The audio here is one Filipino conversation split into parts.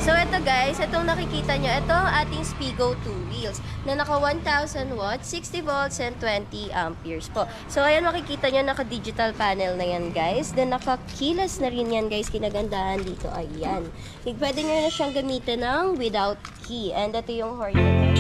So ito guys, itong nakikita nyo, ito ang ating Spigo 2 wheels na naka 1000 watts, 60 volts, and 20 amperes po. So ayan, makikita nyo, naka-digital panel na yan guys. Then naka-keyless na rin yan guys, kinagandahan dito. Ayan. Pwede nyo na siyang gamitin ng without key. And ito yung horn niya guys.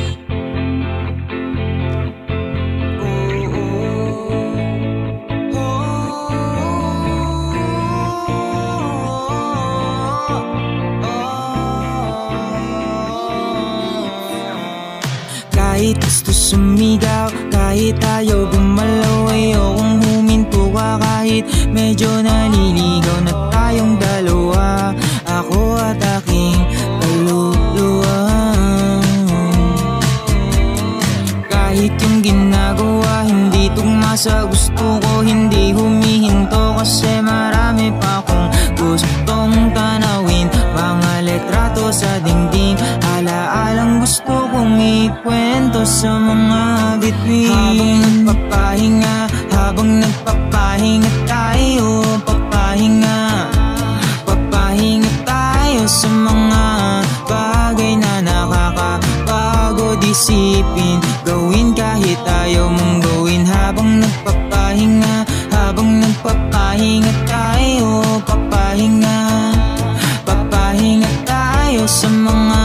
Kahit gusto sumigaw, kahit ayaw gumalaw, ayokong huminto ka kahit medyo naliligaw na tayong dalawa, ako at aking kaluluwa. Kahit yung ginagawa hindi tugma sa gusto ko, hindi humihinto kasi marami pa akong gustong tanawin. Mga letrato sa dingding, alaalang gusto kong ikwento sa mga bituin. Habang nagpapahinga tayo, papahinga tayo sa mga bagay na nakakapagod isipin, gawin kahit ayaw mong gawin. Habang nagpapahinga tayo, papahinga tayo sa mga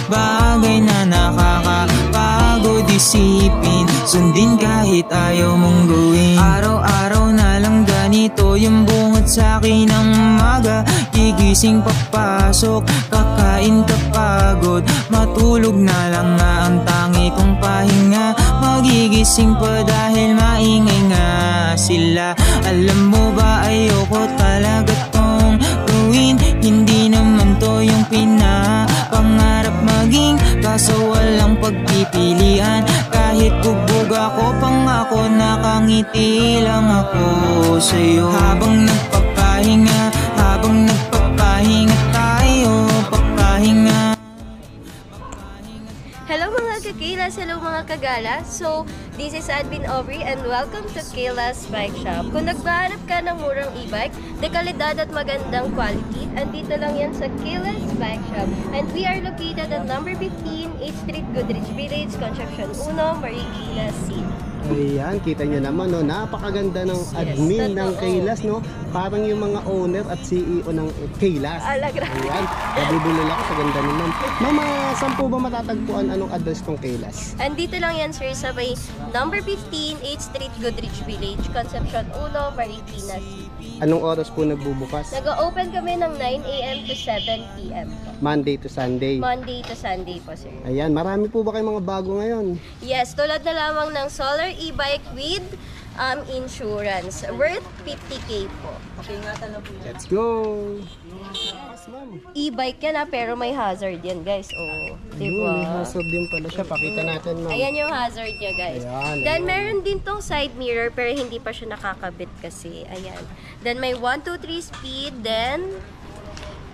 bagay na nakakapagod isipin, sundin kahit ayaw mong gawin. Araw-araw na lang ganito yung bungot sa'kin ng umaga. Gigising papasok, kakain kapagod, matulog na lang nga ang tangi kong pahinga. Magigising pa dahil maingay nga sila. Alam mo ba, ayoko talaga tong gawin, hindi naman to yung pinapangarap maging, kaso walang pagpipilian. Kahit bugbog ako, pangako nakangiti lang ako sa'yo. Habang nagpapahinga tayo, papahinga. Hello mga kakilas, hello mga kagala. So, this is Admin Aubrey and welcome to Kilas Bike Shop. Kung nagbahanap ka ng murang e-bike, dekalidad at magandang quality, andito lang yan sa Kilas Bike Shop. And we are located at number 15, 8th Street, Goodrich Village, Concepcion 1, Marikina City. Ayan, kita nyo naman, no? Napakaganda ng admin ng Kilas, no? Parang yung mga owner at CEO ng Kilas. Ayan, nabibulol ako sa ganda ni ma'am. Ma'am, saan po ba matatagpuan, anong address ng Kilas? Andito lang yan sir, sa may number 15, 8th Street, Goodrich Village, Concepcion 1, Marikina City. Anong oras po nagbubukas? Nag-open kami ng 9 AM to 7 PM po. Monday to Sunday? Monday to Sunday po sir. Ayan, marami po ba kayong mga bago ngayon? Yes, tulad na lamang ng solar e-bike with insurance worth 50K po. Let's go! Yes, ma'am. E-bike yan pero may hazard yan guys. Oh, diba? May hazard din pala siya. Pakita natin, ma'am. Ayan yung hazard niya guys. Ayan, Then ayan. meron din tong side mirror pero hindi pa siya nakakabit kasi. Ayan. Then may 1, 2, 3 speed. Then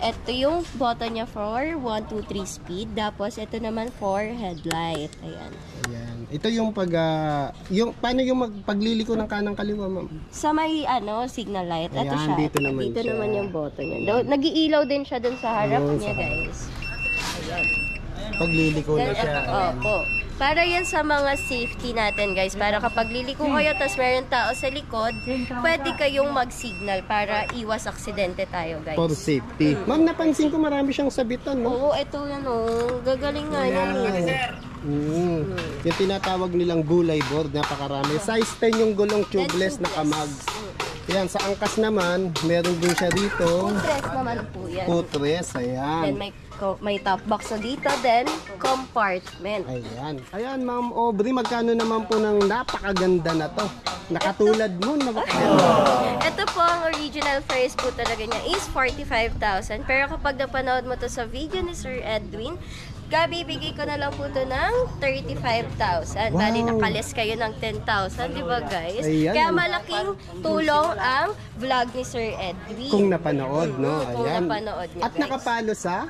ito yung button niya for 1, 2, 3 speed. Tapos ito naman for headlight. Ayan. Ayan. Ito yung paano yung pagliliko ng kanang kaliwa, ma'am? Sa may signal light. Ito Ayan, siya. dito naman siya. Naman yung button niya. Nag-iilaw din siya dun sa harap niya guys. Ayan. Pagliliko na siya. Opo. Para yan sa mga safety natin guys. Para kapag liliko kayo tapos meron tao sa likod, pwede kayong mag-signal para iwas aksidente tayo guys. For safety. Ma'am, napansin ko marami siyang sabitan, no? Oo, ito yan gagaling nga yan Yung tinatawag nilang gulay board, napakarami. Size 10 yung gulong tubeless na kamag. Yan, sa angkas naman, meron din siya dito. Footrest naman po yan. Footrest, ayan. Then may top box na dito, then compartment. Ayan. Ayan, Ma'am Aubrey, magkano naman po ng napakaganda na to? Nakatulad mo, napakaganda. Ito po, ang original price po talaga niya is 45,000. Pero kapag napanood mo to sa video ni Sir Edwin, bibigay ko na lang po to ng 35,000. Wow. Bali, nakalis kayo ng 10,000, di ba guys? Ayan. Kaya malaking tulong ang vlog ni Sir Edwin. Kung napanood, no? Kung Ayan. napanood niya, At guys. nakapalo sa?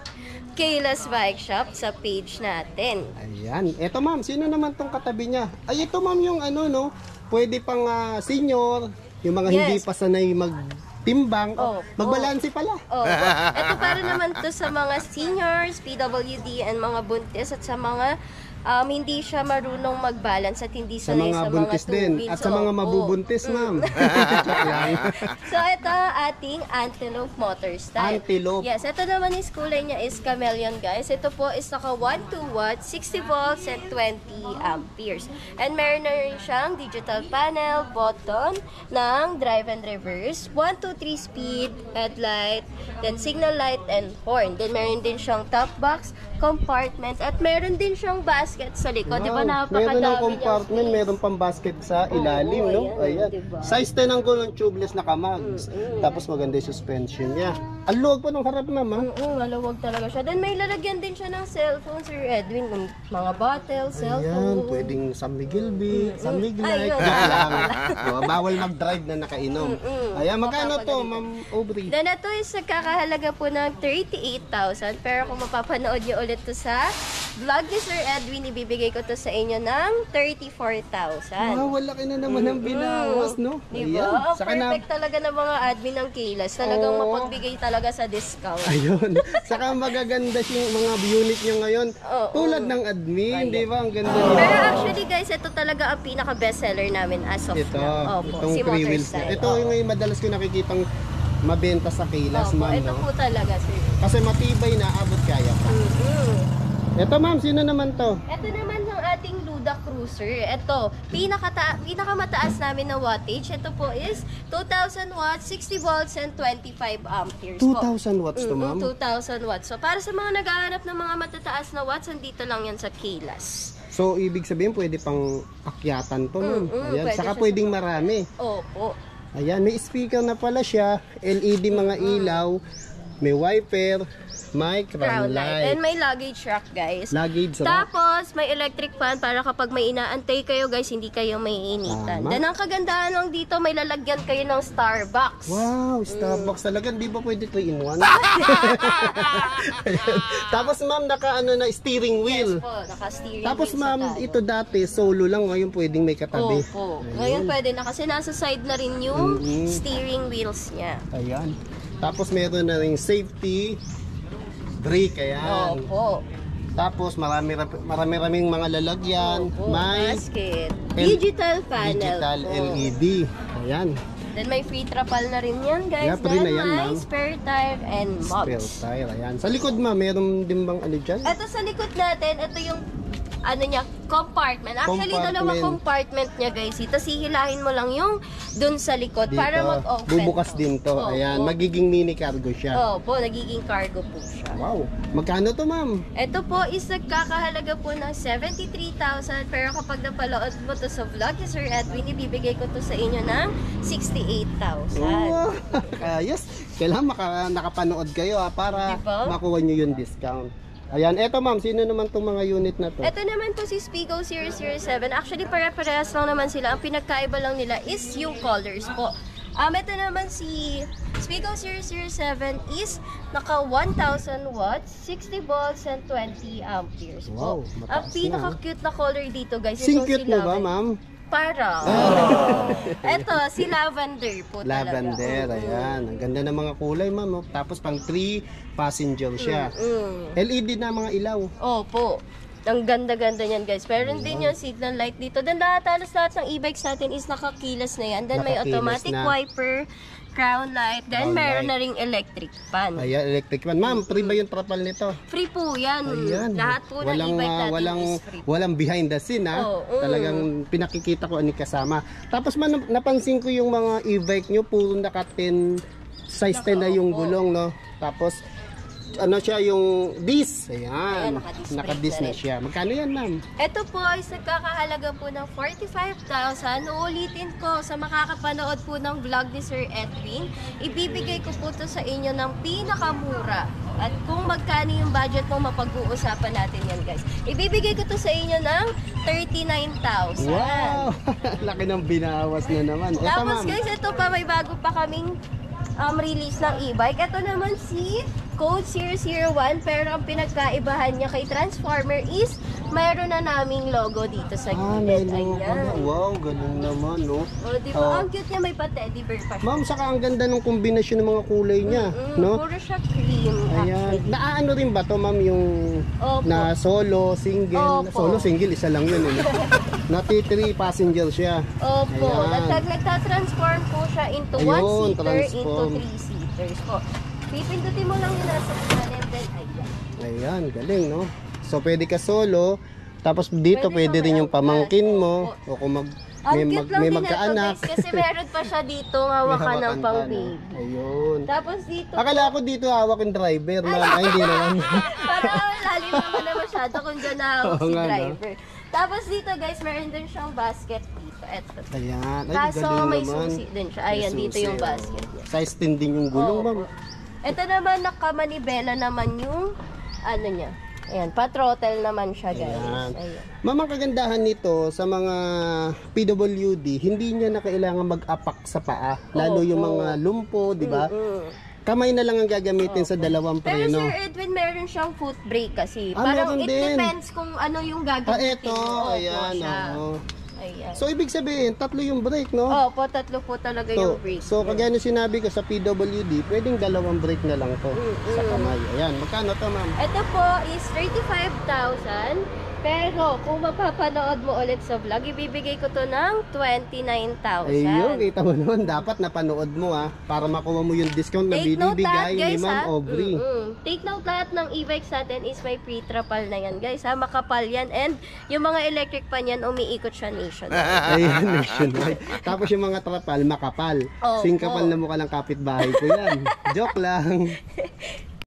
Kilas Bike Shop sa page natin. Ayan. Eto, ma'am, sino naman tong katabi niya? Ay, ito, ma'am, yung no? Pwede pang senior, yung mga hindi pa sanay timbang. Oh, Magbalanse pala. Oh, ito para naman to sa mga seniors, PWD, and mga buntis, at sa mga hindi siya marunong mag-balance at hindi Sa sanay mga sa buntis mga din. two-wheels. At sa mga Opo. mabubuntis, ma'am. So, ito ating Antelope motor style. Antelope. Yes, ito naman is kulay niya is chameleon, guys. Ito po is naka 1 watts, 60 volts, and 20 amperes. And meron na rin siyang digital panel, button ng drive and reverse, 1, 2, 3 speed, headlight, then signal light and horn. Then meron din siyang top box, compartment, at meron din siyang basket sa likod. Di ba napakadami Meron ng niyang compartment, space? meron pang basket sa ilalim, Oo, no? ayan, Ayan. diba? Size 10 ang gulong, tubeless na kamags. Tapos maganda yung suspension niya. Ang luwag pa ng harap, ma'am, ha? Maluwag talaga siya. Then may lalagyan din siya ng cellphone, Sir Edwin. Mga bottle, Ayan, cellphone. pwedeng San Miguel Bay, San Miguel Ayun. Night. Lang. Diba? Bawal mag-drive na nakainom. Ayan, magkano to, Mapapagalitan. ma'am Aubrey? Then ito is nagkakahalaga po ng 38,000. Pero kung mapapanood niyo ulit to sa vlog ni Sir Edwin, ibibigay ko to sa inyo ng 34,000. Wow, wala ka na naman ang binawas, no? Diba? Ayan. Saka na, Perfect talaga ng mga admin ng Kilas. Talagang Oo. mapagbigay talaga sa discount. ayun. Saka magaganda yung mga unit niya ngayon. Oo. Tulad ng admin, di ba? Ang ganda Pero niya. actually guys, ito talaga ang pinaka-bestseller namin as of Ito, now. Opo, itong si three wheels Motorstyle. niya. Ito yung may madalas ko nakikitang mabenta sa Kilas, Opo, ma'am. ito No? po talaga, sir. Kasi matibay na, abot kaya pa. Ito, ma'am, sino naman to? Ito naman yung ating Luda Cruiser. Ito, pinakamataas namin na wattage. Ito po is 2,000 watts, 60 volts, and 25 amperes po. 2,000 watts to, ma'am. 2,000 watts. So, para sa mga naghahanap ng mga matataas na watts, andito lang yan sa Kilas. So, ibig sabihin, pwede pang akyatan to, ma'am. Ayan. pwede Saka siya pwedeng sa- marami. Opo. Ayan, may speaker na pala siya. LED mga ilaw. May wiper. May crown light. And may luggage rack, guys. Luggage rack. Tapos, may electric fan para kapag may inaantay kayo, guys, hindi kayo maiinitan. Tama. Then, ang kagandahan lang dito, may lalagyan kayo ng Starbucks. Wow, Starbucks talaga. Di ba pwede 3 in 1? Tapos ma'am, naka-ano na steering wheel. Yes po, naka-steering Tapos wheel sa ma'am, tayo. ito dati solo lang, ngayon pwedeng may katabi. Opo. Ngayon pwede na kasi nasa side na rin yung steering wheels niya. Ayan. Tapos meron na ring safety brake, ayan. Opo. Tapos marami-raming mga lalagyan. Opo. May Basket. Digital panel digital po. LED. Ayan. Then may free trapal na rin yan, guys. Yeah, free Then na yan, may ma'am. spare tire and Spare mugs. tire, ayan. Sa likod ma'am, meron din bang ano dyan? Ito sa likod natin, ito yung ano niya, compartment. Actually, dalawa compartment niya, guys. Tapos hihilahin mo lang yung dun sa likod Dito, para mag-open. bubukas din to. Opo. Ayan, magiging mini cargo siya. Opo, nagiging cargo po siya. Wow. Magkano to, ma'am? Ito po is nagkakahalaga po ng 73,000, pero kapag napalood mo to sa vlog ni Sir Edwin, ibibigay ko to sa inyo ng 68,000. Wow. Ayos. Kailangan nakapanood kayo para Diba? makuha nyo yung discount. Ayan, eto ma'am, sino naman tong mga unit na to? Ito naman po si Spigo 007. Actually, pare-parehas lang naman sila. Ang pinagkaiba lang nila is yung colors po. Ito naman si Spigo 007 is naka 1,000 watts, 60 volts, and 20 amperes po. Wow, Ang mataas na, pinaka-cute na color dito, guys. Sing itong cute si mo ba, Lavender. ma'am? Para. Ito, si Lavender po talaga. Lavender, ayan. Ang ganda ng mga kulay, ma'am. Oh. Tapos pang 3 passenger siya. LED na mga ilaw. Opo. Ang ganda-ganda niyan, guys. Meron din yung signal light dito. Then lahat ng e-bikes natin is nakakilas na yan. Then may Nakakilas automatic na. wiper, crown light, then Crown meron light. na ring electric fan. Ayan, electric fan. Ma'am, free ba yung trapal nito? Free po yan. Ayan. Lahat po ng e-bike natin is free. Walang behind the scene, ha? Oo. Talagang pinakikita ko ani kasama. Tapos man, napansin ko yung mga e-bike nyo, puro naka 10, size 10 na yung gulong, no? Tapos, ano siya, yung disc. Ayan. Ayan, Naka-disc na rin. siya. Magkano yan, ma'am? Ito po ay nagkakahalaga po ng 45,000. Uulitin ko sa makakapanood po ng vlog ni Sir Edwin. Ibibigay ko po to sa inyo ng pinakamura. At kung magkano yung budget mo, mapag-uusapan natin yan, guys. Ibibigay ko to sa inyo ng 39,000. Wow! Laki ng binawas na naman. Ito, Tapos ma'am. guys, ito pa, may bago pa kaming release ng e-bike. Ito naman si Code 001, pero ang pinagkaibahan niya kay Transformer is mayroon na naming logo dito sa may gilid. logo na. Ayan. Wow, ganun naman, no? O, di ba? Ang cute niya, may pa-teddy bear pa siya. Ma'am, saka ang ganda ng kombinasyon ng mga kulay niya, no? Puro siya cream, Ayan. actually. Naaano rin ba to, ma'am, yung Opo. na solo, single? Opo. Solo, single, isa lang yun. Na 3 passenger siya. Opo. Ayan. Nagtatransform po siya into Ayun, 1-seater, into transform. 3-seaters po. Pipindutin mo lang yung nasa kanan, then ayan. Ayan, galing, no? So, pwede ka solo, tapos dito Pwede pwede ka rin yung may pamangkin outlet. mo, Opo. o kung Ang may, cute lang may din magkaanak. ito, guys, kasi meron pa siya dito hawakan ng May pang hawakan ka, no? baby. Ayun. Tapos dito, Akala ko dito hawak yung driver, ma'am. Ay, hindi naman. parang lalim naman na masyado kung dyan nahawak Oo si nga, no? driver. Tapos dito guys, meron din siyang basket dito. Eto. Ayan. Ay, Kaso galing may naman. susi din siya. Ayan, May dito susi, yung oh. basket niya. Size 10 din yung gulong, Oo. ma'am. Ito naman, nakamanibela naman yung, ano niya. Ayan, pa-throttle naman siya guys. Ayan. Ayan. Ma'am, ang kagandahan nito sa mga PWD, hindi niya na kailangan mag-apak sa paa. Lalo yung mga lumpo, di ba? Kamay na lang ang gagamitin sa dalawang Pero preno. Sir Edwin, meron siyang foot brake kasi. Ah, Parang meron it din. depends kung ano yung gagamitin. Ito. Opo, Ayan, siya. oo. Ayan. So, ibig sabihin, 3 yung brake, no? Opo, tatlo po talaga yung brake. So, kagaya na sinabi ko sa PWD, pwedeng 2 brake na lang to sa kamay. Ayan, magkano to, ma'am? Ito po is 35,000. Pero kung mapapanood mo ulit sa vlog, ibibigay ko to ng 29,000. Ayun, kita mo naman, dapat napanood mo para makuha mo yung discount na Take note lahat binibigay ni guys Ma'am ha. Aubrey. Take note lahat ng e-bikes natin is may pre-trapal na yan guys ha. Makapal yan and yung mga electric pan yan umiikot siya nation. Ayun, nationwide. Tapos yung mga trapal, makapal. Opo. Singkapal na mukha ng kapitbahay ko yan. Joke lang.